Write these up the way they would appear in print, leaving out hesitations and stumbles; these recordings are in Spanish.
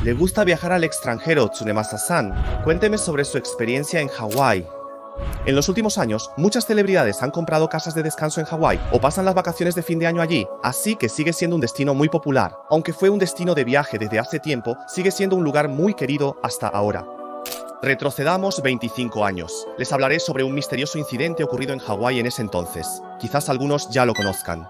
Le gusta viajar al extranjero, Tsunemasa-san. Cuénteme sobre su experiencia en Hawái. En los últimos años, muchas celebridades han comprado casas de descanso en Hawái o pasan las vacaciones de fin de año allí, así que sigue siendo un destino muy popular. Aunque fue un destino de viaje desde hace tiempo, sigue siendo un lugar muy querido hasta ahora. Retrocedamos 25 años. Les hablaré sobre un misterioso incidente ocurrido en Hawái en ese entonces. Quizás algunos ya lo conozcan.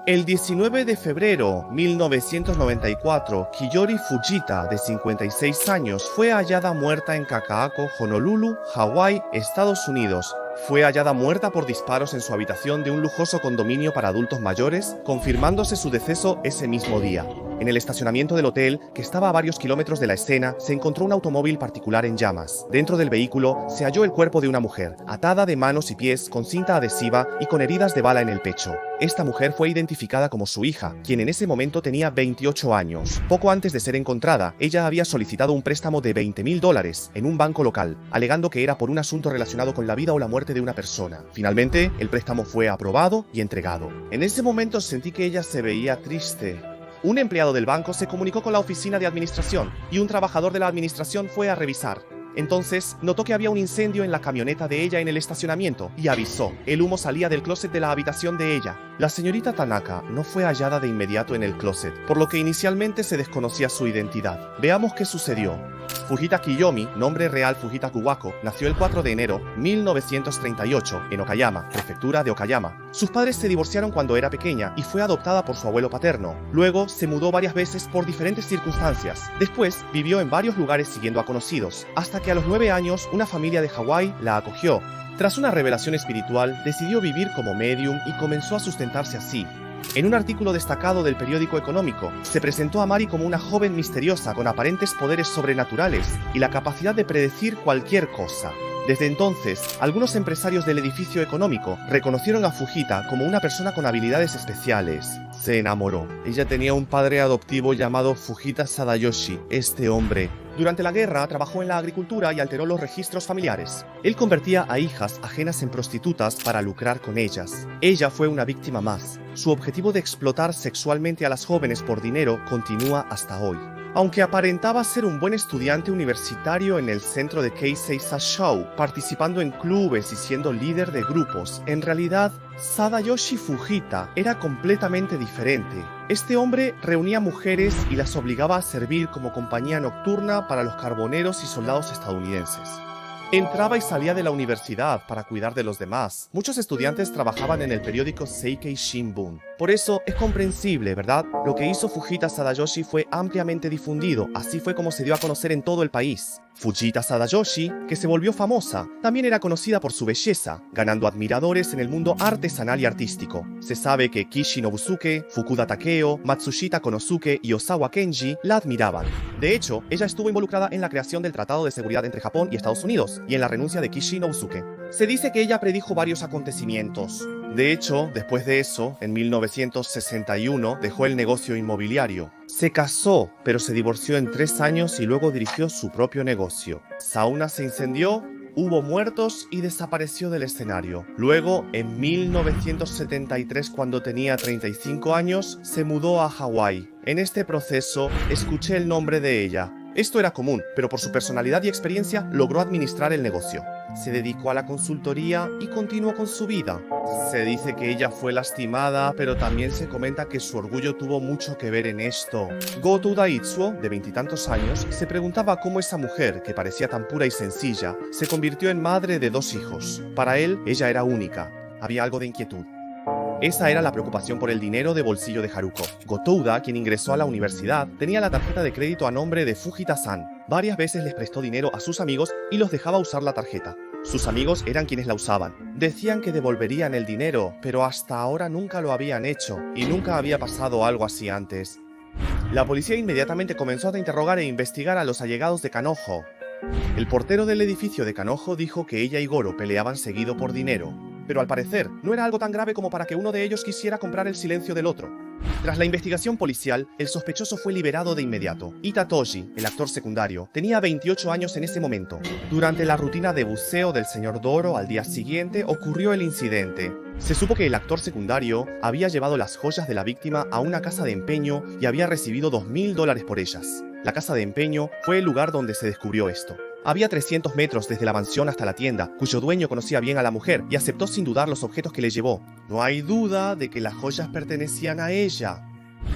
El 19 de febrero de 1994, Kiyori Fujita, de 56 años, fue hallada muerta en Kakaako, Honolulu, Hawái, Estados Unidos. Fue hallada muerta por disparos en su habitación de un lujoso condominio para adultos mayores, confirmándose su deceso ese mismo día. En el estacionamiento del hotel, que estaba a varios kilómetros de la escena, se encontró un automóvil particular en llamas. Dentro del vehículo se halló el cuerpo de una mujer, atada de manos y pies con cinta adhesiva y con heridas de bala en el pecho. Esta mujer fue identificada como su hija, quien en ese momento tenía 28 años. Poco antes de ser encontrada, ella había solicitado un préstamo de $20,000 en un banco local, alegando que era por un asunto relacionado con la vida o la muerte de una persona. Finalmente, el préstamo fue aprobado y entregado. En ese momento sentí que ella se veía triste. Un empleado del banco se comunicó con la oficina de administración y un trabajador de la administración fue a revisar. Entonces, notó que había un incendio en la camioneta de ella en el estacionamiento y avisó. El humo salía del closet de la habitación de ella. La señorita Tanaka no fue hallada de inmediato en el closet, por lo que inicialmente se desconocía su identidad. Veamos qué sucedió. Fujita Kiyomi, nombre real Fujita Kuwako, nació el 4 de enero de 1938 en Okayama, prefectura de Okayama. Sus padres se divorciaron cuando era pequeña y fue adoptada por su abuelo paterno. Luego se mudó varias veces por diferentes circunstancias. Después vivió en varios lugares siguiendo a conocidos, hasta que a los 9 años una familia de Hawái la acogió. Tras una revelación espiritual, decidió vivir como medium y comenzó a sustentarse así. En un artículo destacado del periódico económico, se presentó a Mari como una joven misteriosa con aparentes poderes sobrenaturales y la capacidad de predecir cualquier cosa. Desde entonces, algunos empresarios del edificio económico reconocieron a Fujita como una persona con habilidades especiales. Se enamoró. Ella tenía un padre adoptivo llamado Fujita Sadayoshi. Este hombre, durante la guerra, trabajó en la agricultura y alteró los registros familiares. Él convertía a hijas ajenas en prostitutas para lucrar con ellas. Ella fue una víctima más. Su objetivo de explotar sexualmente a las jóvenes por dinero continúa hasta hoy. Aunque aparentaba ser un buen estudiante universitario en el centro de Keisei Sashou, participando en clubes y siendo líder de grupos, en realidad, Sadayoshi Fujita era completamente diferente. Este hombre reunía mujeres y las obligaba a servir como compañía nocturna para los carboneros y soldados estadounidenses. Entraba y salía de la universidad para cuidar de los demás. Muchos estudiantes trabajaban en el periódico Seikei Shimbun. Por eso es comprensible, ¿verdad? Lo que hizo Fujita Sadayoshi fue ampliamente difundido. Así fue como se dio a conocer en todo el país. Fujita Sadayoshi, que se volvió famosa, también era conocida por su belleza, ganando admiradores en el mundo artesanal y artístico. Se sabe que Kishi Nobusuke, Fukuda Takeo, Matsushita Konosuke y Osawa Kenji la admiraban. De hecho, ella estuvo involucrada en la creación del Tratado de Seguridad entre Japón y Estados Unidos y en la renuncia de Kishi Nobusuke. Se dice que ella predijo varios acontecimientos. De hecho, después de eso, en 1961, dejó el negocio inmobiliario. Se casó, pero se divorció en 3 años y luego dirigió su propio negocio. Sauna se incendió, hubo muertos y desapareció del escenario. Luego, en 1973, cuando tenía 35 años, se mudó a Hawái. En este proceso, escuché el nombre de ella. Esto era común, pero por su personalidad y experiencia logró administrar el negocio. Se dedicó a la consultoría y continuó con su vida. Se dice que ella fue lastimada, pero también se comenta que su orgullo tuvo mucho que ver en esto. Goto Daitsuo, de 20 y tantos años, se preguntaba cómo esa mujer, que parecía tan pura y sencilla, se convirtió en madre de 2 hijos. Para él, ella era única. Había algo de inquietud. Esa era la preocupación por el dinero de bolsillo de Haruko. Gotouda, quien ingresó a la universidad, tenía la tarjeta de crédito a nombre de Fujita-san. Varias veces les prestó dinero a sus amigos y los dejaba usar la tarjeta. Sus amigos eran quienes la usaban. Decían que devolverían el dinero, pero hasta ahora nunca lo habían hecho, y nunca había pasado algo así antes. La policía inmediatamente comenzó a interrogar e investigar a los allegados de Kanojo. El portero del edificio de Kanojo dijo que ella y Goro peleaban seguido por dinero. Pero al parecer, no era algo tan grave como para que uno de ellos quisiera comprar el silencio del otro. Tras la investigación policial, el sospechoso fue liberado de inmediato. Ita Toji, el actor secundario, tenía 28 años en ese momento. Durante la rutina de buceo del señor Doro al día siguiente ocurrió el incidente. Se supo que el actor secundario había llevado las joyas de la víctima a una casa de empeño y había recibido $2,000 por ellas. La casa de empeño fue el lugar donde se descubrió esto. Había 300 metros desde la mansión hasta la tienda, cuyo dueño conocía bien a la mujer y aceptó sin dudar los objetos que le llevó. No hay duda de que las joyas pertenecían a ella.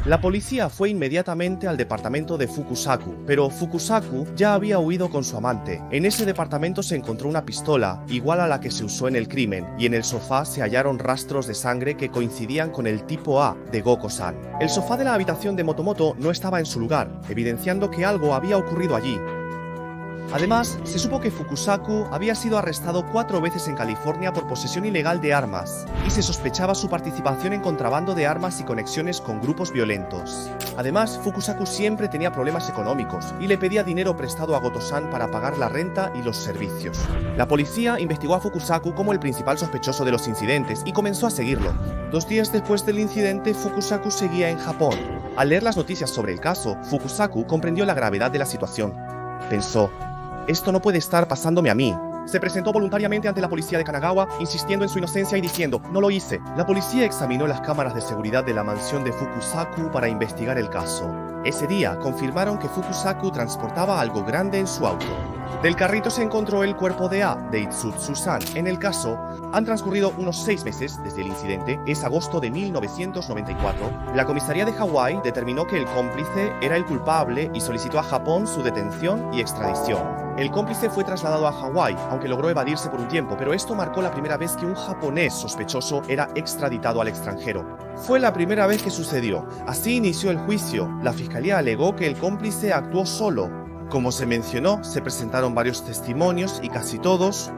La policía fue inmediatamente al departamento de Fukusaku, pero Fukusaku ya había huido con su amante. En ese departamento se encontró una pistola, igual a la que se usó en el crimen, y en el sofá se hallaron rastros de sangre que coincidían con el tipo A de Goko-san. El sofá de la habitación de Motomoto no estaba en su lugar, evidenciando que algo había ocurrido allí. Además, se supo que Fukusaku había sido arrestado 4 veces en California por posesión ilegal de armas, y se sospechaba su participación en contrabando de armas y conexiones con grupos violentos. Además, Fukusaku siempre tenía problemas económicos y le pedía dinero prestado a Goto-san para pagar la renta y los servicios. La policía investigó a Fukusaku como el principal sospechoso de los incidentes y comenzó a seguirlo. 2 días después del incidente, Fukusaku seguía en Japón. Al leer las noticias sobre el caso, Fukusaku comprendió la gravedad de la situación. Pensó: esto no puede estar pasándome a mí. Se presentó voluntariamente ante la policía de Kanagawa, insistiendo en su inocencia y diciendo: no lo hice. La policía examinó las cámaras de seguridad de la mansión de Fukusaku para investigar el caso. Ese día confirmaron que Fukusaku transportaba algo grande en su auto. Del carrito se encontró el cuerpo de A, de Itsutsu-san. En el caso, han transcurrido unos 6 meses desde el incidente, es agosto de 1994. La comisaría de Hawái determinó que el cómplice era el culpable y solicitó a Japón su detención y extradición. El cómplice fue trasladado a Hawái, aunque logró evadirse por un tiempo, pero esto marcó la primera vez que un japonés sospechoso era extraditado al extranjero. Fue la primera vez que sucedió. Así inició el juicio. La fiscalía alegó que el cómplice actuó solo. Como se mencionó, se presentaron varios testimonios y casi todos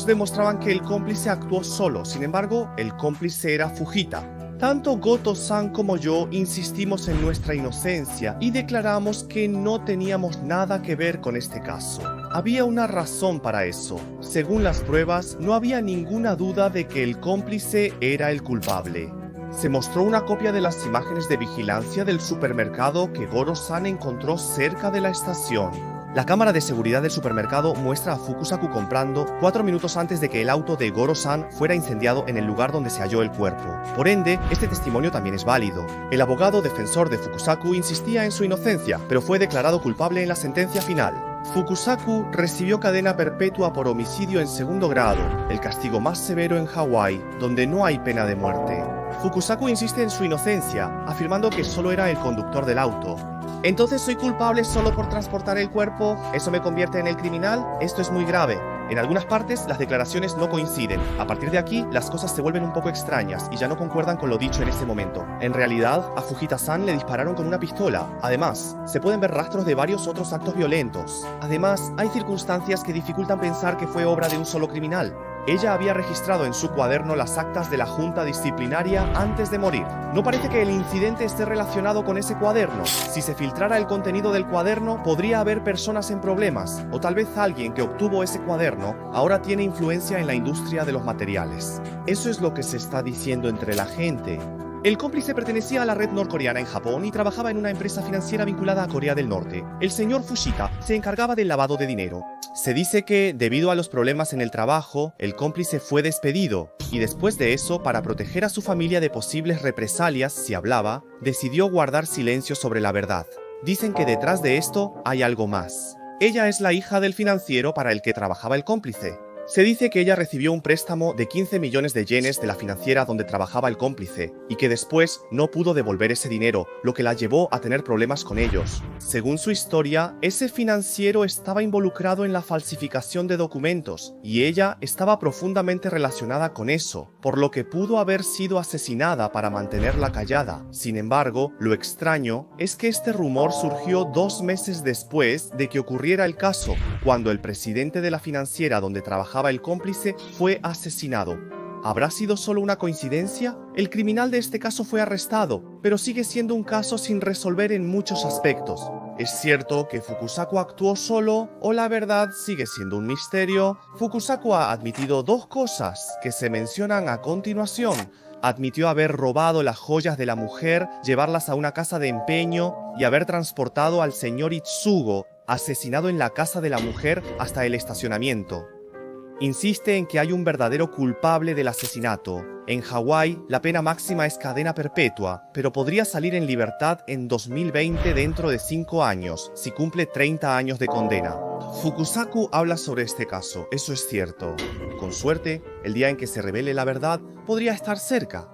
demostraban que el cómplice actuó solo. Sin embargo, el cómplice era Fujita. Tanto Goto-san como yo insistimos en nuestra inocencia y declaramos que no teníamos nada que ver con este caso. Había una razón para eso. Según las pruebas, no había ninguna duda de que el cómplice era el culpable. Se mostró una copia de las imágenes de vigilancia del supermercado que Goro-san encontró cerca de la estación. La cámara de seguridad del supermercado muestra a Fukusaku comprando 4 minutos antes de que el auto de Goro-san fuera incendiado en el lugar donde se halló el cuerpo. Por ende, este testimonio también es válido. El abogado defensor de Fukusaku insistía en su inocencia, pero fue declarado culpable en la sentencia final. Fukusaku recibió cadena perpetua por homicidio en segundo grado, el castigo más severo en Hawái, donde no hay pena de muerte. Fukusaku insiste en su inocencia, afirmando que solo era el conductor del auto. ¿Entonces soy culpable solo por transportar el cuerpo? ¿Eso me convierte en el criminal? Esto es muy grave. En algunas partes las declaraciones no coinciden. A partir de aquí las cosas se vuelven un poco extrañas y ya no concuerdan con lo dicho en ese momento. En realidad, a Fujita-san le dispararon con una pistola. Además, se pueden ver rastros de varios otros actos violentos. Además, hay circunstancias que dificultan pensar que fue obra de un solo criminal. Ella había registrado en su cuaderno las actas de la junta disciplinaria antes de morir. No parece que el incidente esté relacionado con ese cuaderno. Si se filtrara el contenido del cuaderno, podría haber personas en problemas, o tal vez alguien que obtuvo ese cuaderno ahora tiene influencia en la industria de los materiales. Eso es lo que se está diciendo entre la gente. El cómplice pertenecía a la red norcoreana en Japón y trabajaba en una empresa financiera vinculada a Corea del Norte. El señor Fushika se encargaba del lavado de dinero. Se dice que, debido a los problemas en el trabajo, el cómplice fue despedido, y después de eso, para proteger a su familia de posibles represalias si hablaba, decidió guardar silencio sobre la verdad. Dicen que detrás de esto hay algo más. Ella es la hija del financiero para el que trabajaba el cómplice. Se dice que ella recibió un préstamo de 15 millones de yenes de la financiera donde trabajaba el cómplice y que después no pudo devolver ese dinero, lo que la llevó a tener problemas con ellos. Según su historia, ese financiero estaba involucrado en la falsificación de documentos y ella estaba profundamente relacionada con eso, por lo que pudo haber sido asesinada para mantenerla callada. Sin embargo, lo extraño es que este rumor surgió 2 meses después de que ocurriera el caso, cuando el presidente de la financiera donde trabajaba el cómplice fue asesinado. ¿Habrá sido solo una coincidencia? El criminal de este caso fue arrestado, pero sigue siendo un caso sin resolver en muchos aspectos. ¿Es cierto que Fukusaku actuó solo o la verdad sigue siendo un misterio? Fukusaku ha admitido 2 cosas que se mencionan a continuación. Admitió haber robado las joyas de la mujer, llevarlas a una casa de empeño y haber transportado al señor Itsugo, asesinado en la casa de la mujer, hasta el estacionamiento. Insiste en que hay un verdadero culpable del asesinato, En Hawái, la pena máxima es cadena perpetua, pero podría salir en libertad en 2020 dentro de 5 años, si cumple 30 años de condena. Fukusaku habla sobre este caso, eso es cierto. Con suerte, el día en que se revele la verdad podría estar cerca.